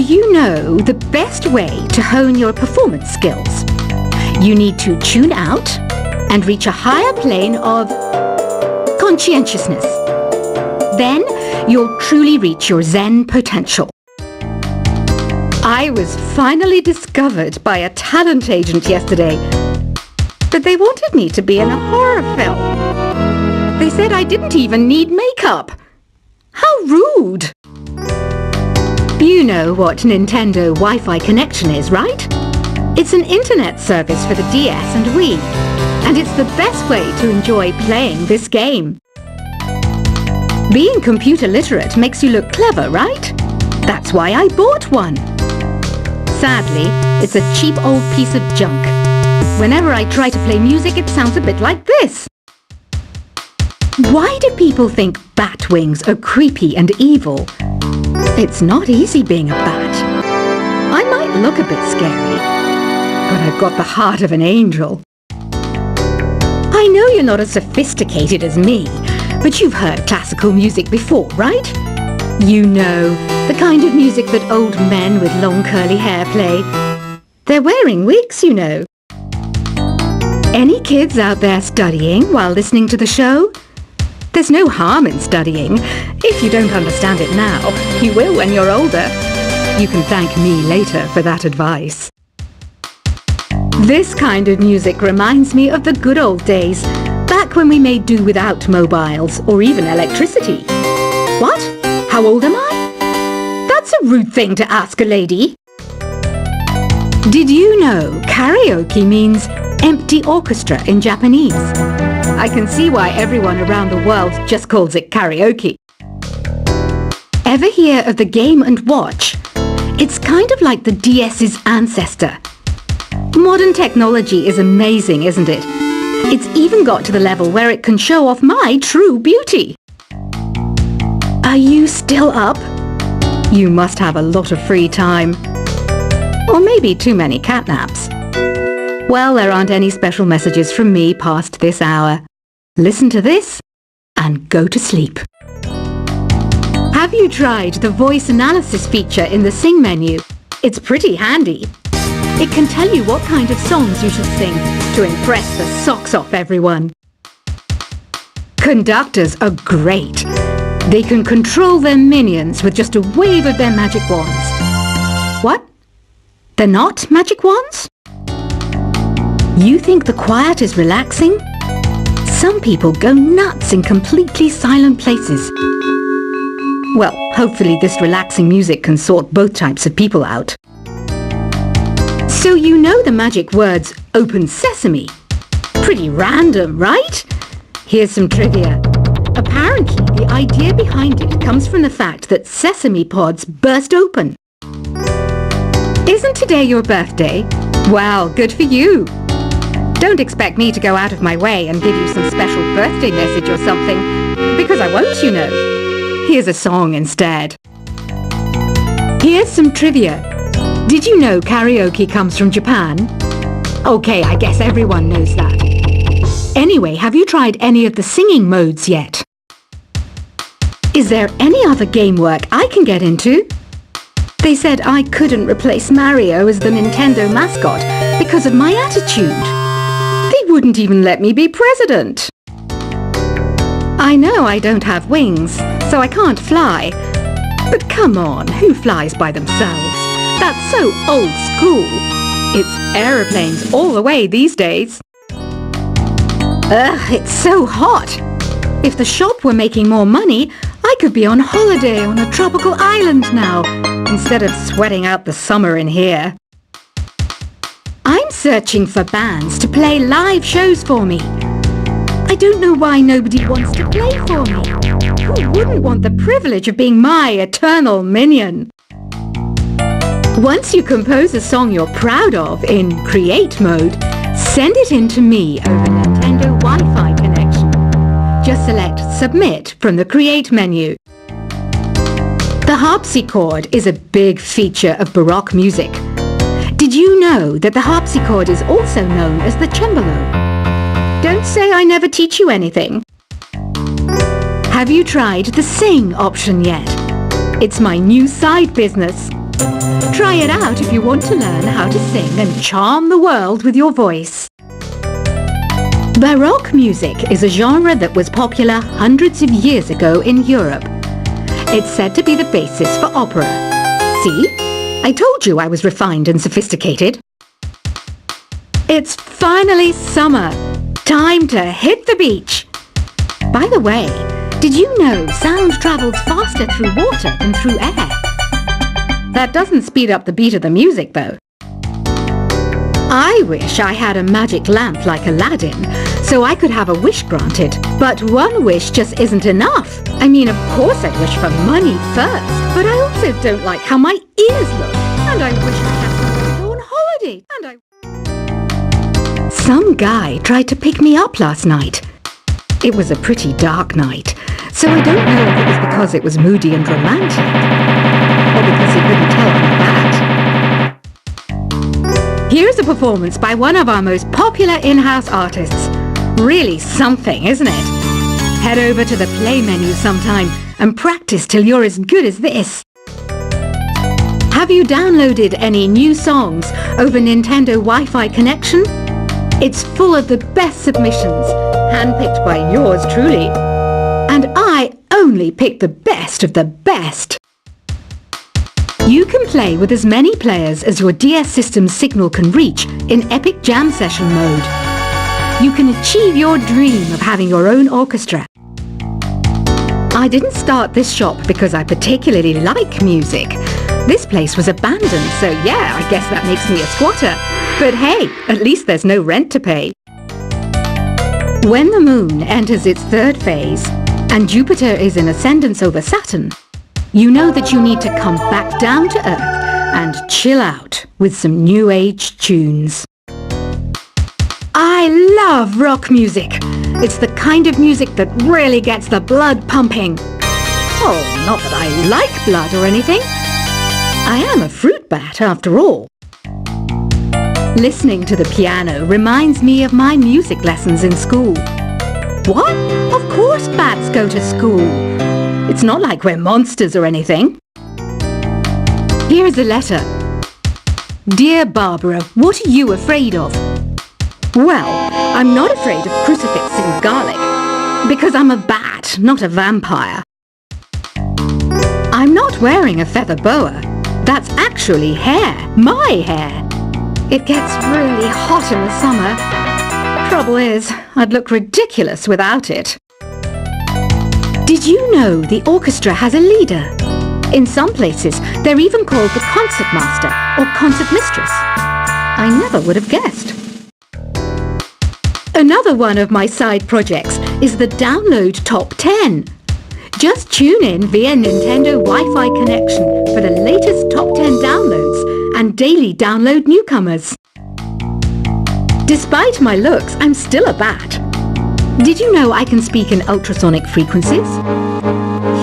you know the best way to hone your performance skills? You need to tune out and reach a higher plane of conscientiousness. Then you'll truly reach your Zen potential. I was finally discovered by a talent agent yesterday, but they wanted me to be in a horror film. They said I didn't even need makeup. How rude! You know what Nintendo Wi-Fi connection is, right? It's an internet service for the DS and Wii, and it's the best way to enjoy playing this game. Being computer literate makes you look clever, right? That's why I bought one. Sadly, it's a cheap old piece of junk. Whenever I try to play music, it sounds a bit like this. Why do people think bat wings are creepy and evil? It's not easy being a bat. I might look a bit scary, but I've got the heart of an angel. I know you're not as sophisticated as me, but you've heard classical music before, right? You know, the kind of music that old men with long curly hair play. They're wearing wigs, you know. Any kids out there studying while listening to the show? There's no harm in studying. If you don't understand it now, you will when you're older. You can thank me later for that advice. This kind of music reminds me of the good old days, back when we made do without mobiles or even electricity. What? How old am I? That's a rude thing to ask a lady. Did you know karaoke means empty orchestra in Japanese? I can see why everyone around the world just calls it karaoke. Ever hear of the Game & Watch? It's kind of like the DS's ancestor. Modern technology is amazing, isn't it? It's even got to the level where it can show off my true beauty. Are you still up? You must have a lot of free time. Or maybe too many catnaps. Well, there aren't any special messages from me past this hour. Listen to this and go to sleep. Have you tried the voice analysis feature in the Sing menu? It's pretty handy. It can tell you what kind of songs you should sing to impress the socks off everyone. Conductors are great. They can control their minions with just a wave of their magic wands. What? They're not magic wands? You think the quiet is relaxing? Some people go nuts in completely silent places. Well, hopefully this relaxing music can sort both types of people out. So you know the magic words "Open Sesame"? Pretty random, right? Here's some trivia. Apparently, the idea behind it comes from the fact that sesame pods burst open. Isn't today your birthday? Well, good for you. Don't expect me to go out of my way and give you some special birthday message or something, because I won't, you know. Here's a song instead. Here's some trivia. Did you know karaoke comes from Japan? Okay, I guess everyone knows that. Anyway, have you tried any of the singing modes yet? Is there any other game work I can get into? They said I couldn't replace Mario as the Nintendo mascot because of my attitude. They wouldn't even let me be president. I know I don't have wings, so I can't fly. But come on, who flies by themselves? That's so old school. It's aeroplanes all the way these days. Ugh, it's so hot. If the shop were making more money, I could be on holiday on a tropical island now, instead of sweating out the summer in here. I'm searching for bands to play live shows for me. I don't know why nobody wants to play for me. Who wouldn't want the privilege of being my eternal minion? Once you compose a song you're proud of in Create mode, send it in to me over Nintendo Wi-Fi connection. Just select Submit from the Create menu. The harpsichord is a big feature of Baroque music. Did you know that the harpsichord is also known as the cembalo? Don't say I never teach you anything. Have you tried the Sing option yet? It's my new side business. Try it out if you want to learn how to sing and charm the world with your voice. Baroque music is a genre that was popular hundreds of years ago in Europe. It's said to be the basis for opera. See? I told you I was refined and sophisticated. It's finally summer. Time to hit the beach. By the way, did you know sound travels faster through water than through air? That doesn't speed up the beat of the music, though. I wish I had a magic lamp like Aladdin, so I could have a wish granted. But one wish just isn't enough. I mean, of course I'd wish for money first, but I also don't like how my ears look. And I wish I had somewhere to go on holiday. Some guy tried to pick me up last night. It was a pretty dark night, so I don't know if it was because it was moody and romantic, or because he couldn't tell I'm a bat. Here's a performance by one of our most popular in-house artists. Really something, isn't it? Head over to the play menu sometime and practice till you're as good as this. Have you downloaded any new songs over Nintendo Wi-Fi connection? It's full of the best submissions, handpicked by yours truly. And I only pick the best of the best. You can play with as many players as your DS system's signal can reach in Epic Jam Session mode. You can achieve your dream of having your own orchestra. I didn't start this shop because I particularly like music. This place was abandoned, so yeah, I guess that makes me a squatter. But hey, at least there's no rent to pay. When the moon enters its third phase and Jupiter is in ascendance over Saturn, you know that you need to come back down to Earth and chill out with some new age tunes. I love rock music. It's the kind of music that really gets the blood pumping. Oh, not that I like blood or anything. I am a fruit bat after all. Listening to the piano reminds me of my music lessons in school. What? Of course bats go to school. It's not like we're monsters or anything. Here's a letter. Dear Barbara, what are you afraid of? Well, I'm not afraid of crucifix and garlic, because I'm a bat, not a vampire. I'm not wearing a feather boa. That's actually hair, my hair. It gets really hot in the summer. Trouble is, I'd look ridiculous without it. Did you know the orchestra has a leader? In some places, they're even called the concert master or concert mistress. I never would have guessed. Another one of my side projects is the Download Top 10. Just tune in via Nintendo Wi-Fi connection for the latest Top 10 downloads and daily download newcomers. Despite my looks, I'm still a bat. Did you know I can speak in ultrasonic frequencies?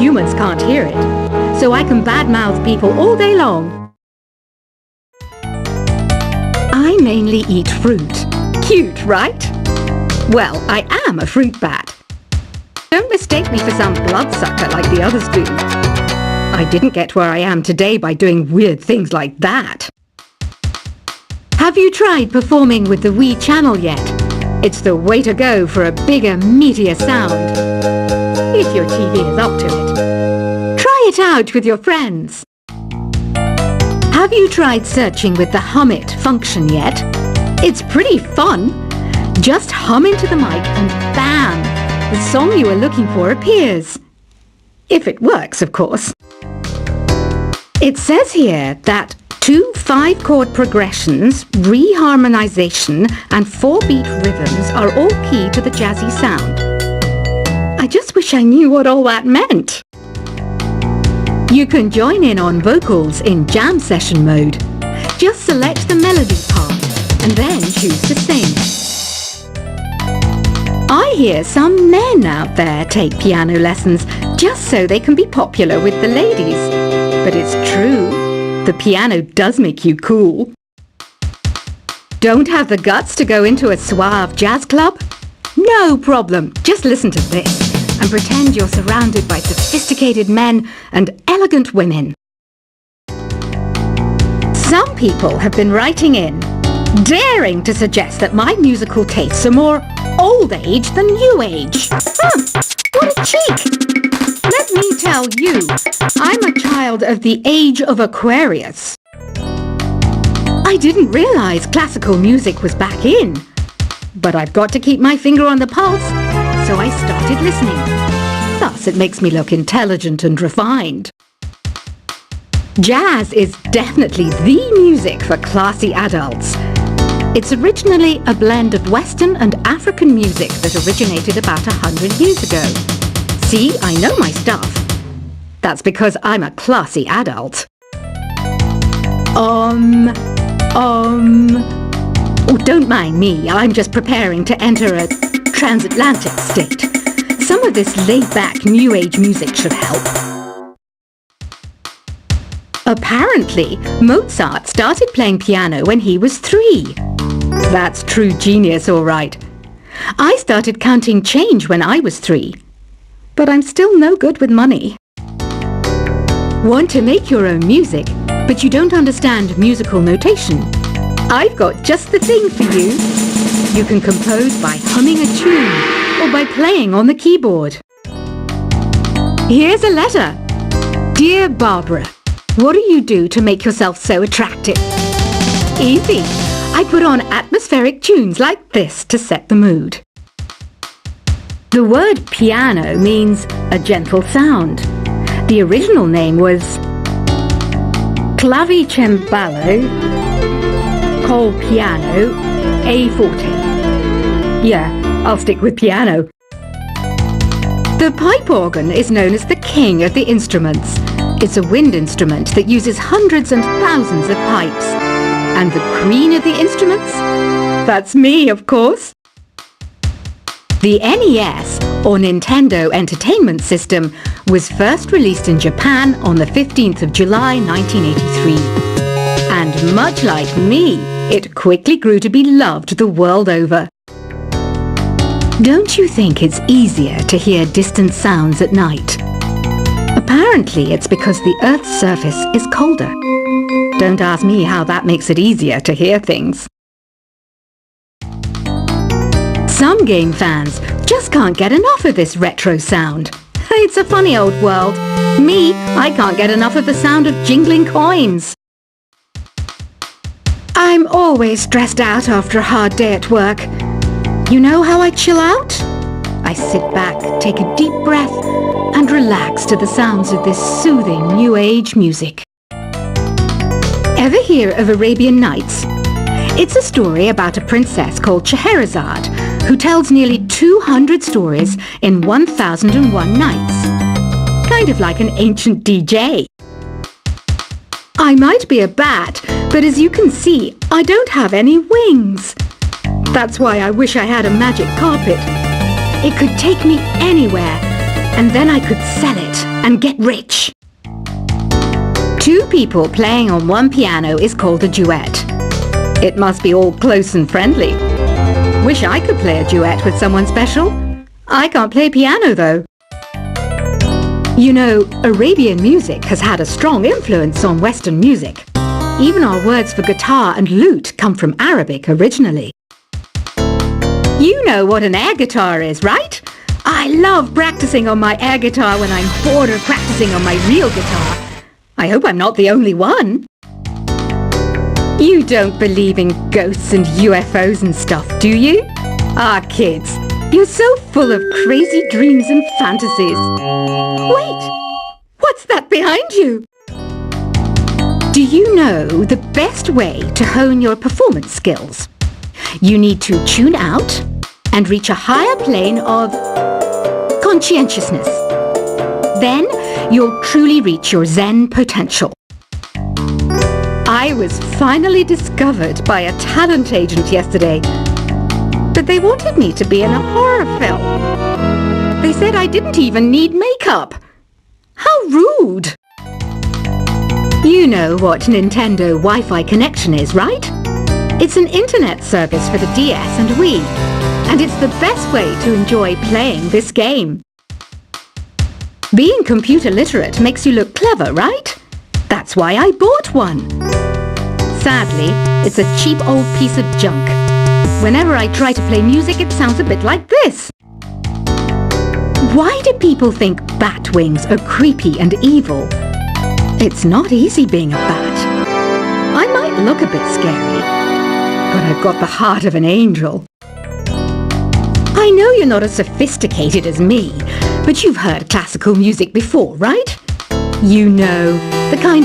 Humans can't hear it, so I can badmouth people all day long. I mainly eat fruit. Cute, right? Well, I am a fruit bat. Don't mistake me for some bloodsucker like the others do. I didn't get where I am today by doing weird things like that. Have you tried performing with the Wii channel yet? It's the way to go for a bigger, meatier sound. If your TV is up to it. Try it out with your friends. Have you tried searching with the Hum It function yet? It's pretty fun. Just hum into the mic and bam! The song you are looking for appears. If it works, of course. It says here that 2 5-chord progressions, reharmonization, and 4-beat rhythms are all key to the jazzy sound. I just wish I knew what all that meant. You can join in on vocals in jam session mode. Just select the melody part and then choose to sing. I hear some men out there take piano lessons just so they can be popular with the ladies. But it's true, the piano does make you cool. Don't have the guts to go into a suave jazz club? No problem, just listen to this and pretend you're surrounded by sophisticated men and elegant women. Some people have been writing in, daring to suggest that my musical tastes are more old age than new age. What a cheek! Let me tell you, I'm a child of the age of Aquarius. I didn't realize classical music was back in, but I've got to keep my finger on the pulse, so I started listening. Thus, it makes me look intelligent and refined. Jazz is definitely the music for classy adults. It's originally a blend of Western and African music that originated about 100 years ago. See, I know my stuff. That's because I'm a classy adult. Oh, don't mind me. I'm just preparing to enter a transatlantic state. Some of this laid-back New Age music should help. Apparently, Mozart started playing piano when he was 3. That's true genius, all right. I started counting change when I was 3. But I'm still no good with money. Want to make your own music, but you don't understand musical notation? I've got just the thing for you. You can compose by humming a tune or by playing on the keyboard. Here's a letter. Dear Barbara, what do you do to make yourself so attractive? Easy. I put on atmospheric tunes like this to set the mood. The word piano means a gentle sound. The original name was clavicembalo col piano a forte. Yeah, I'll stick with piano. The pipe organ is known as the king of the instruments. It's a wind instrument that uses hundreds and thousands of pipes. And the queen of the instruments? That's me, of course. The NES, or Nintendo Entertainment System, was first released in Japan on the 15th of July 1983. And much like me, it quickly grew to be loved the world over. Don't you think it's easier to hear distant sounds at night? Apparently, it's because the Earth's surface is colder. Don't ask me how that makes it easier to hear things. Some game fans just can't get enough of this retro sound. It's a funny old world. Me, I can't get enough of the sound of jingling coins. I'm always stressed out after a hard day at work. You know how I chill out? I sit back, take a deep breath, and relax to the sounds of this soothing New Age music. Ever hear of Arabian Nights? It's a story about a princess called Scheherazade, who tells nearly 200 stories in 1001 nights. Kind of like an ancient DJ. I might be a bat, but as you can see, I don't have any wings. That's why I wish I had a magic carpet. It could take me anywhere, and then I could sell it and get rich. 2 people playing on one piano is called a duet. It must be all close and friendly. Wish I could play a duet with someone special. I can't play piano though. You know, Arabian music has had a strong influence on Western music. Even our words for guitar and lute come from Arabic originally. You know what an air guitar is, right? I love practicing on my air guitar when I'm bored of practicing on my real guitar. I hope I'm not the only one. You don't believe in ghosts and UFOs and stuff, do you? Ah, kids, you're so full of crazy dreams and fantasies. Wait, what's that behind you? Do you know the best way to hone your performance skills? You need to tune out and reach a higher plane of conscientiousness. Then you'll truly reach your Zen potential. I was finally discovered by a talent agent yesterday, but they wanted me to be in a horror film. They said I didn't even need makeup. How rude! You know what Nintendo Wi-Fi connection is, right? It's an internet service for the DS and Wii, and it's the best way to enjoy playing this game. Being computer literate makes you look clever, right? That's why I bought one. Sadly, it's a cheap old piece of junk. Whenever I try to play music, it sounds a bit like this. Why do people think bat wings are creepy and evil? It's not easy being a bat. I might look a bit scary, but I've got the heart of an angel. I know you're not as sophisticated as me, but you've heard classical music before, right? You know, the kind